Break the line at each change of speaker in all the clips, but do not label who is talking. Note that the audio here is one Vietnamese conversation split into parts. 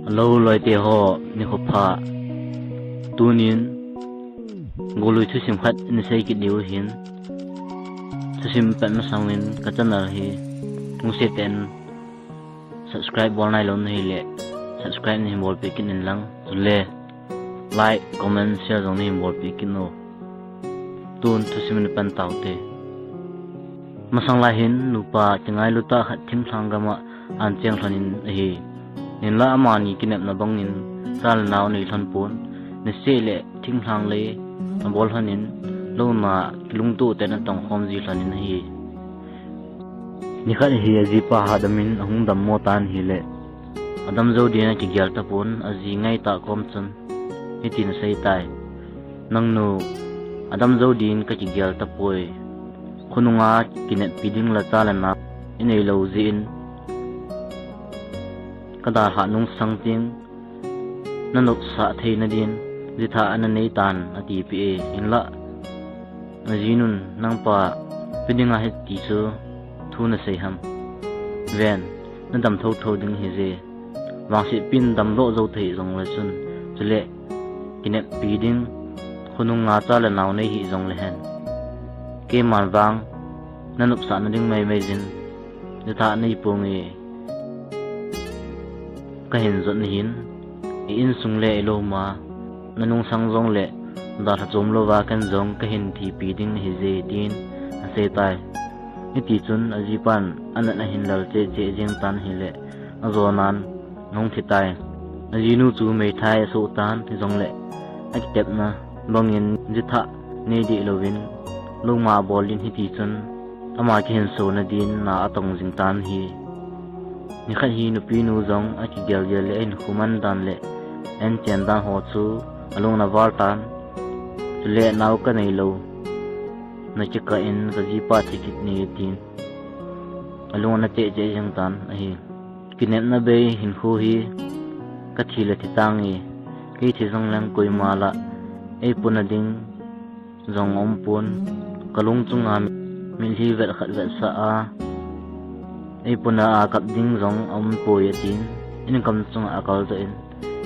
lâu loi te ho ni ho pha tunin golui thu sim khat ni sei ki diu hin thu sim pan ma sangin ka channel hi nguse ten subscribe bol nai lon hi le subscribe ni bol pe kin lang le like comment share dong ni bol pe kin no tun thu sim ni pan tau te masang la hin nupa chengai luta khat thim thang gama an cheng thonin hi nin la amani kinep na bangin sal naw ni thon pon ni se le thing thang le bol hanin lo ma lung tu te na tong khom ji thanin hi ni khat hi aji pa hadamin ahung dam mo tan hi le adam zo dina ki gyal ta pon aji ngai ta kom chun hi tin sei tai nang nu adam zo din ka ki gyal ta poi khununga kinet piding la chala na inei lo zin kada ha nung sang ting nanok sa theina din jitha ananei tan ati pi e inla najinun nang pa pidinga he ti so thuna sei ham ven na dam tho tho ding hi je wangsi pin dam lo zo thei jong la chun chule kinet piding khununga chala naw nei hi jong le hen ke man wang nanup sa na ding mai mai jin jitha nei pongi ka hin zon hin in sung le lo ma nanung sang jong le da tha chom lo wa kan jong ka hin thi pi ding hi je tin ase tai ni ti chun aji pan an na hin lal che che jeng tan hi le azonan nong thi tai aji nu chu mai thai so tan thi jong le ak tep na bangin jitha ne di lovin lo ma bolin hi ti chun ama ki hin so na din na atong jing tan hi ni khat hi nu pi nu jong a ki gel gel le en khuman dan le en chen dan ho chu along na war tan le naw ka nei lo na chi ka in ka ji pa thi kit ni tin along na te je jang tan a hi kinet na be hin khu hi ka thi le thi tang hi ki thi jong lang koi ma la e punading jong om pun kalung chunga min hi vel khat vel sa a ei puna a kap ding jong om poi atin in kam chunga akal to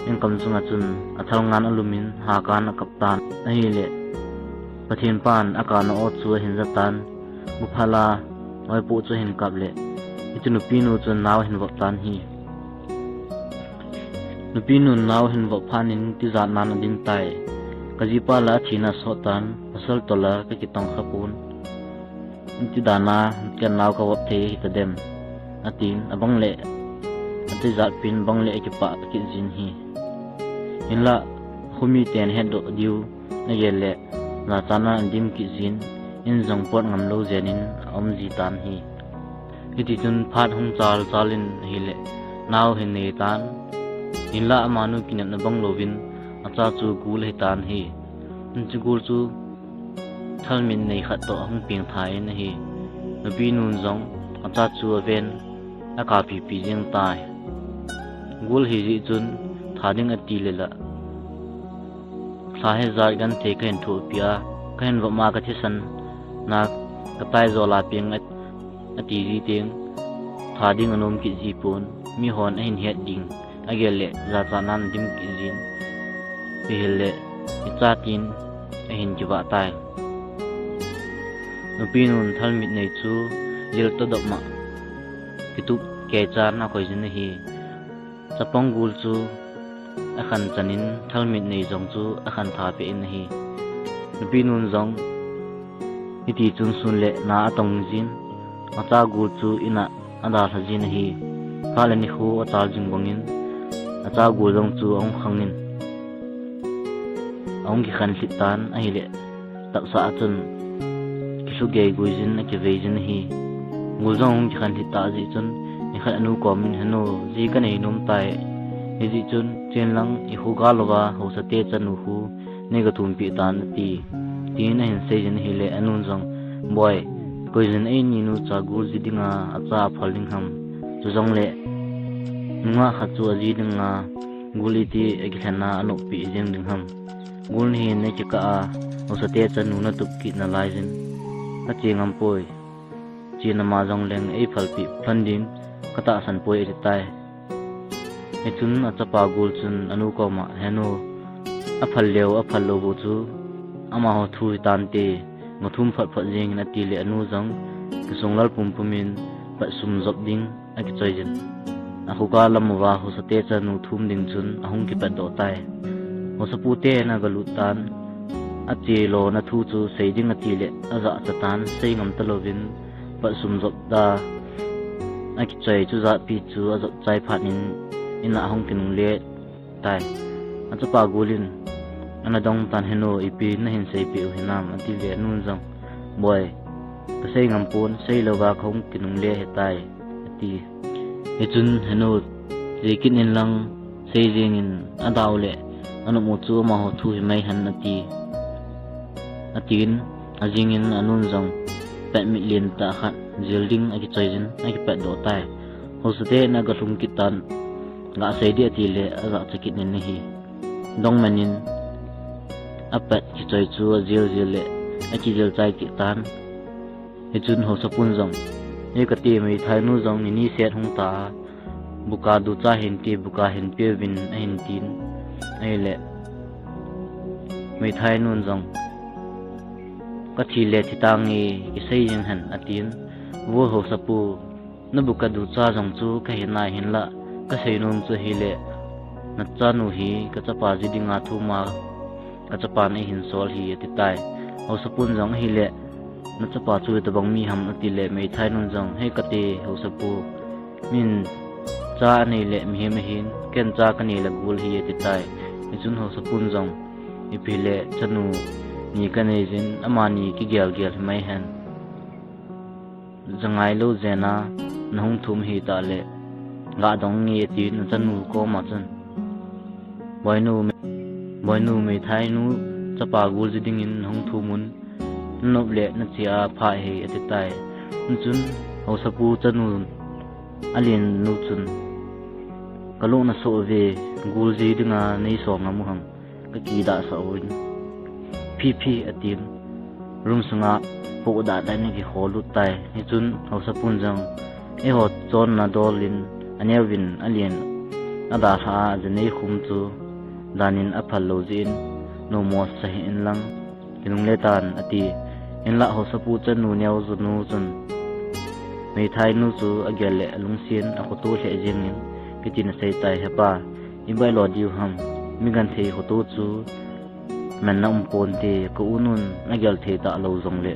in kam chunga chun athal ngan alumin ha kan kap tan ai le pathin pan akana o chu hin zatan buphala oi pu chu hin kap le itunu pinu chu naw hin wap tan hi nupinu naw hin wap phanin ti za nan din tai kajipa la thina sotan asal tola ka kitang khapun ti dana ken naw ka wap the ta dem atin abang le ati zat pin bang le ki pa ki jin hi inla khumi ten head do diu na yele na tana dim ki jin in jong pot ngam lo zenin om ji tan hi iti chun phat hung chal chalin hi le naw hin ne tan inla amanu kinam na bang lovin acha chu gul he tan hi chu gul chu thalmin nei khat to hung ping thai na hi nabi nun jong acha chu ven aka pi pi jeng tai gul hi ji chun thading ati le la sahe zar gan the khen thu pia khen wa ma ka thisan na ka tai zo la ping ati ri teng thading anom ki ji pon mi hon hin het ding agele za chanan dim ki jin pihele icha tin hin ki wa tai nupinun thalmit nei chu lil to dok ma kitup ke char na khoi jin hi chapong gul chu akhan chanin thalmit nei jong chu akhan tha pe in hi nupinun jong iti chun sun le na atong jin acha gul chu ina ada thajin hi khalani khu acha jing bangin acha gul jong chu ong khangin ong ki khan litan a hi le tak sa chun su ge guizin na ke veijin hi ngulzong ki khan thita ji chun ni khan anu komin hano ji ka nei nom tai ni ji chun chen lang i hu ga lowa ho sa te chanu hu ne ga thum pi tan ti na hin se jin hi le anun jong boy guizin ei ni nu cha gur ji dinga acha phaling ham chu jong le nuwa kha chu ji dinga guli ti egthana anu pi jeng ding ham gul ni ne ki ka ho sa te chanu na tup ki na lai jin ka chengam poi china ma jong leng ei phal pi phandin kata san poi ri tai he chun achapa gul chun anu ko ma henu aphal lo bu chu ama ho thu tan te ngothum phat phat jing na ti le anu jang kisonglal pumpumin pa sum zop ding a ki choijin a huka lam wa ho sate cha nu thum ding chun ahung ki pa do tai ho sapu te na galu tan a che lo na thu chu sei ding a ti le a za cha tan sei ngam ta lovin pa sum zop da a ki choi chu za pi chu a zop chai phat in ina ahung kinung le tai a cha pa gulin ana dong tan heno ipi na hin sei pi hinam ati le nun jang boy ka sei ngam pon sei lowa khong kinung le he tai ati he chun heno jekin in lang sei jing in adaw le anu mo chu ma ho thu hi mai han ati atin ajing in anun jang pa mi lien ta khat jilding aki choijin aki pa do tai ho sute na ga lum kitan nga sei di ati le aza chakit nin hi dong manin apat ki choi chu jil le aki jil chai ki tan he chun ho sapun jong e ka ti mai thai nu jong ni set hung ta buka du cha hin ti buka hin pe win a hin tin ai le mai thai nun jong ka thi le thi tang ni ki sei jing han atin wo ho sapu na buka du cha jong chu ka hin na hin la ka sei nun chu hi le na cha nu hi ka cha pa ji dinga thu ma ka cha pa nei hin sol hi ati tai ho sapun jong hi le na cha pa chu ta bang mi ham ati le mai thai nun jong he ka te ho sapu min cha nei le mi hem hin ken cha ka ni la gul hi ati tai ni chun ho sapun jong i pi le chanu ni ka nei jin amani ki gyal mai han jangai lo zena nahung thum hi ta le ga dong ni ati na chanu ko ma chan boinu me thai nu chapa gul jiding in hong thu mun nop le na chia pha he ati tai chun ho sapu chanu alin nu chun kalu na so ve gul ji dinga nei so ngam ham ka ki da sa win phi atim rum sunga po da da ni ki holu tai ni chun ho sapun jang e ho chon na dolin anewin alien ada ha janei khum chu danin aphal lo jin no mo sahi in lang kinung le tan ati in la ho sapu chan nu nyaw zu nu chun mei thai nu chu agel le alung sin a ko to le jing in kitin sei tai hepa i bai lo diu ham mi gan thei ho to chu man na pon te ko unun agel the ta lo jong le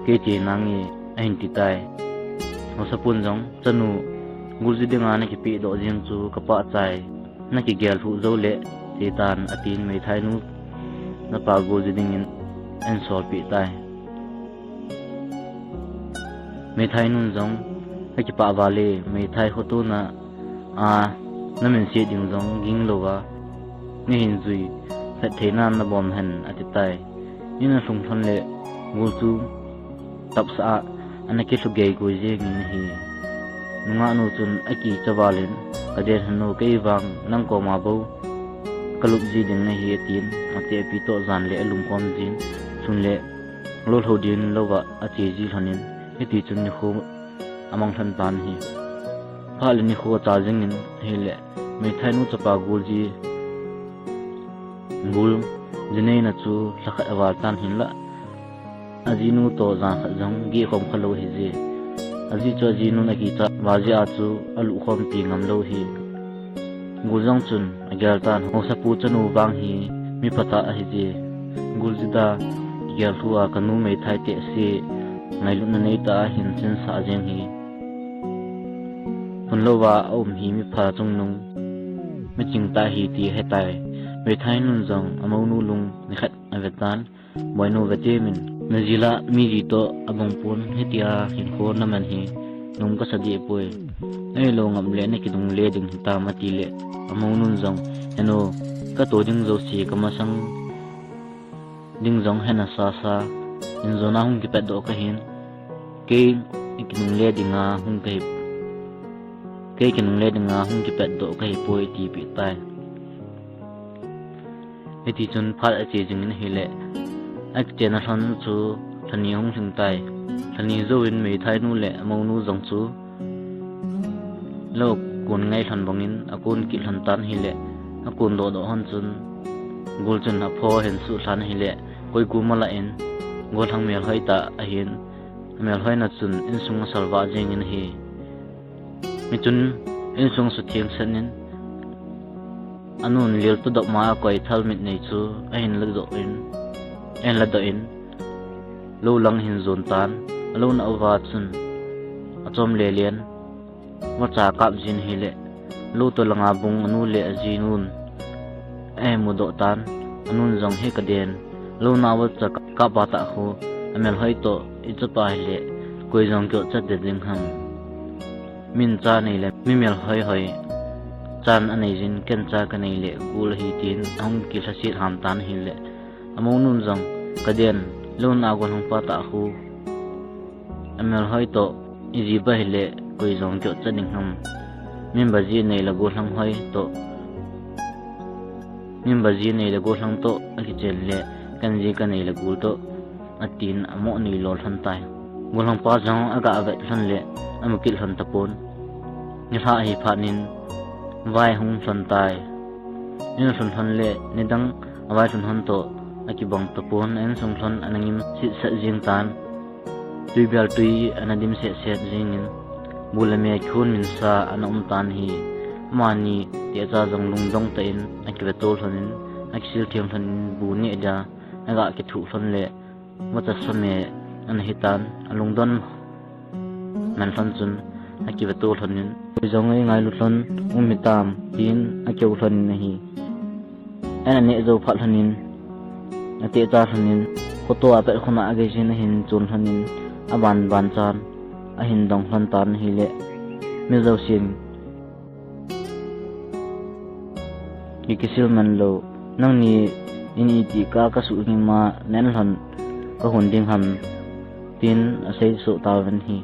ke ti nangi ain ti tai ho sapun jong chanu gulji dinga na ki pi do jing chu ka pa chai na ki gel hu zo le te tan atin mei thai nu na pa go jiding in en sol pi tai mei thai nun jong ha ki pa wale mei thai ho to na na men se ding jong ging lo wa ni hin zui sa the nan na bom han ati tai ni na sung thon le gul chu tap sa ana ki su ge go je ngin hi nunga nu chun aki chawalin kader hanu kei wang nang ko ma bo kalup ji ding na hi tin ate pi to zan le alum kom jin chun le lol ho din lowa achi ji hanin heti chun ni khu among than pan hi phal ni khu cha jing in hi le mai thai nu chapa gul ji gul jinei na chu lakha awal tan hin la ajinu to za kha jong gi khom khalo hi ji aji cho ji nu na ki cha waji a chu alu khom pi ngam lo hi guljong chun agyal tan ho sapu chanu wang hi mi pata a hi ji guljida gyal huwa kanu mei thai te si ngai lu na nei ta hin chen sa jeng hi hun lo wa om hi mi pha chung nung mi ching ta hi ti he tai mei thai nun jong amau nu lung ni khat avetan boinu vete min najila mi ji to abong pun hetia hin kho na man hi num ka sadi poi ai lo ngam le na ki dung le ding ta mati le among nun jong eno ka to ding zo si ka masang ding jong hena sa in zona hung ki pet do ka hin ke ikinung le dinga hung kai ke kinung le dinga hung ki pet do ka hi poi ti pi tai heti chun phal a che jing ni hi le ak che na thon chu thani hung sing tai thani zo in mei thai nu le among nu jong chu lo akun ngai than bangin akun ki than tan hi le akun do do hon chun gul chun a pho hen su than hi le koi ku mala in gol hang mel hoi ta a hin mel hoi na chun in sung salwa jing in hi mi chun in sung su thiang sanin anun lil tu dok ma koi thal mit nei chu a hin la do in en la do in lo lang hin zon tan lo na wa chun achom le lian ma cha kap jin hi le lo to langa bung anu le ajinun e mu do tan anun jong he ka den lo na wa cha ka ba ta khu amel hoi to I cha pa le koi jong kyo cha de ding ham min cha nei le mi mel hoi hoi chan anei jin ken cha ka nei le gul hi tin ong ki sa sit ham tan hi le among nun jong ka den lo na gon hong pa ta khu amel hoi to iji ba hi le koi jong kyo cha ding ham min ba ji nei la go hlang hoi to min ba ji nei la go hlang to a ki chen le kan ji ka nei la gul to atin amo ni lol than tai go hlang pa jong aga ave than le amukil than tapon ni ha hi phanin vai hung than tai ni than than le ni dang vai than hon to aki bang tapon en song than anangim si sa jing tan tui bial tui anadim se jing in bulame khun min sa anom tan hi mani te cha jong lung dong ta in akwe tol thanin aksil thiam than bu ne da aga ke thu than le mata some an hitan alung don man than chun akwe tol thanin jong ai ngai lu thon umitam tin akeu than nahi ana ne zo phal thanin ate cha thanin photo ape khona age jin hin chun thanin aban ban chan a hin dong hlan tan hi le mi zo sin ki kisil man lo nang ni ini ti ka su ni ma nen hlan ka hon ding ham tin a sei su ta ven hi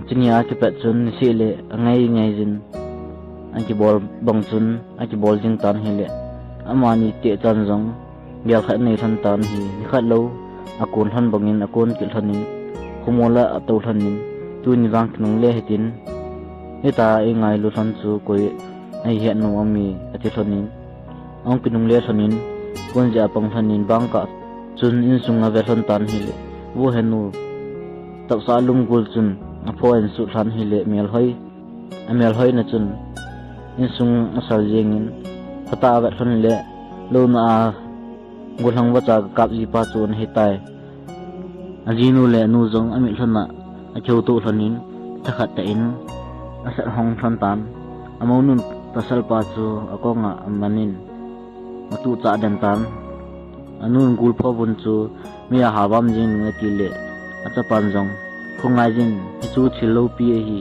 chinia ki pet chun si le ngai ngai jin an ki bol bang chun a ki bol jing tan hi le amani te chan jong gel khat nei than tan hi ni khat lo akun than bangin akun kil thanin kumola atau thanin tuni wang knung le hetin eta engai lu than chu koi ai hian no ami ati thanin ong pinung le thanin kon ja pang thanin bang ka chun in sunga ve than tan hi le wo henu taw sa lum gul chun a phoin su than hi le mel hoi na chun in sung asal jengin khata ve than le lo na gulhang wa cha kap ji pa chun hi tai ajinu le nu jong ami thana a cheu tu thanin thakhat ta in asal hong than tan amonun tasal pa chu akonga manin matu cha dan tan anun gul pho bun chu miya hawam jing ngati le acha pan jong khongai jin chu thilo pi hi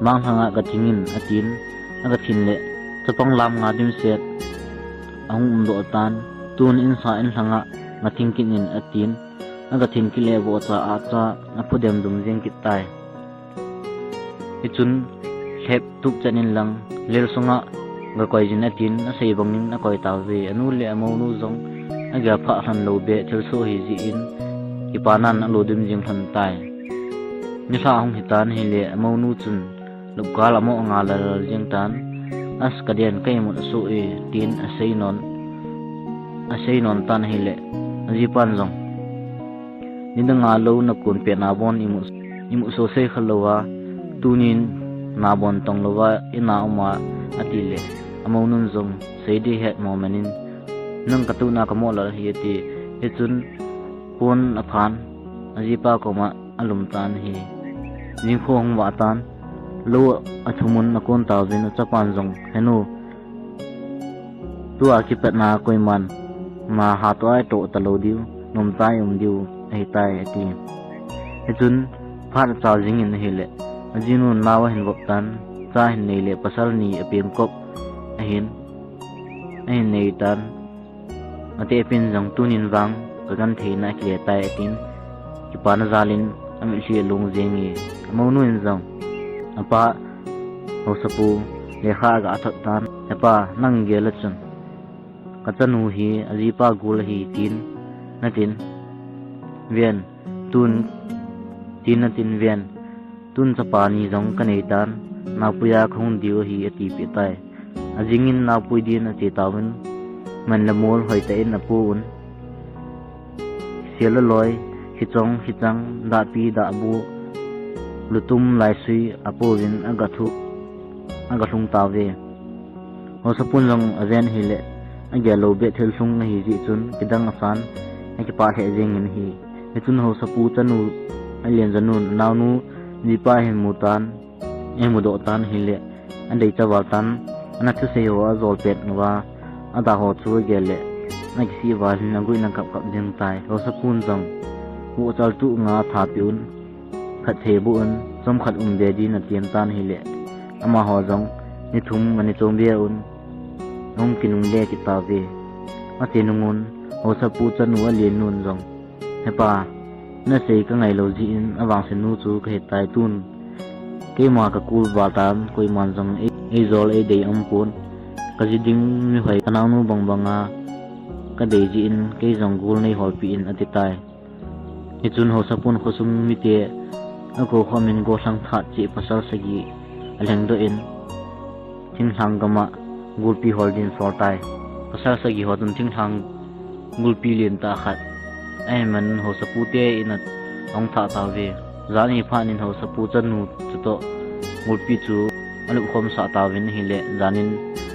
mang hanga ka thingin atin aga thin le chapang lam nga dim set ang do tan tun in sa in hanga ngathing kin in atin aga thin ki le bo cha a cha apudem dum jeng ki tai ichun hep tuk chanin lang lel sunga ga koi jin atin a sei bangin a koi taw ve anu le amo nu jong aga pha han lo be thel so hi ji in ki panan a lo dim jing than tai ni sa hong hitan hi le amo nu chun lukal amo nga la jing tan as kadian kai mu so e tin a sei non tan hi le ji pan jong nindanga lo na kun pe na bon imu so se khalowa tunin na bon tong lowa ina uma atile amonun jong seidi het momenin nang katuna kamo la hieti hechun pon aphan ajipa koma alum tan hi jingkhong wa tan lo athumun nakon tawjin chapan jong henu tu akipet na koiman ma hatwai to talo diu nom tai diu ai tai ati hechun phan chaw jing in hele ajinu nawa hin bok tan cha hin nei le pasal ni apem kop ahin ai nei tan ate pin jang tunin wang kagan theina kle tai atin ki pan zalin ami si lung jengi amonu in jang apa hosapu lekha ga athak tan apa nang gela chun katanu hi ajipa gul hi tin natin vian tun tin natin vian tun chapa ni jong kanei tan napuya khong diu hi ati pi tai ajingin napui din ati tawin man lamol hoi ta in apu un siala loi hichong hichang da pi da bu lutum lai sui apu win agathung tawe ho sapun long aven hi le agelo be thel sung hi ji chun kidang asan ki pa he jengin hi etun ho sapu tanu alien janun nawnu nipa he mutan emudo tan hi le andei chawal tan anachu se ho azol pet ngwa ada ho chu gele nak si wal nangui nang kap ding tai ho sapun jong mu chal tu nga tha piun khat the bu un som khat de di na tian tan hi le ama ho jong ni thum mani chom bia un nong kinung le ki ta ve ma te nungun ho sapu chanu alien nun jong hepa na sei ka ngai lo ji in awang se nu chu ka he tai tun ke ma ka kul ba tam koi man jong e zol e dei ampun ka ji ding mi hoi kanang nu bang banga ka dei ji in ke jong gul nei hol pi in ati tai hi chun ho sapun khosum mi te ako khomin go sang tha chi pasal sagi aleng do in thing hang gama gulpi holding for tai pasal sagi hodun thing hang gulpi len ta khat ai man ho sapu te in ong tha ta ve zani phanin ho sapu chanu chuto gulpi chu alu khom sa ta win hi le zanin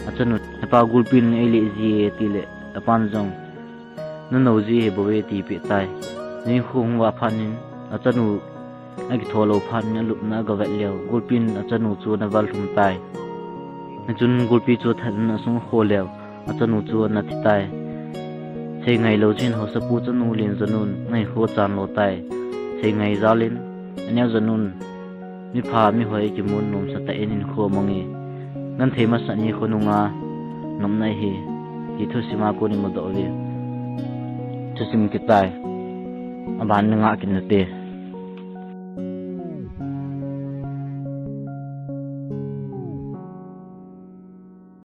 achanu pa gulpin ele ji ti le apan jong na no ji he bowe ti pi tai ni khung wa phanin achanu agi tholo phan alu na ga wa leo gulpin achanu chu na wal thum tai chun gulpi chu than na sung kho leo achanu chu na thi tai sei ngai lo chin ho sapu chanu lin janun ngai ho chan lo tai sei ngai zalin anya janun mi pha mi hoi ki mun nom sa ta enin kho mongi nan thema sa ni khonunga nom nai hi ki thu sima ko ni mo do ve chu sim ki tai aban nga kin te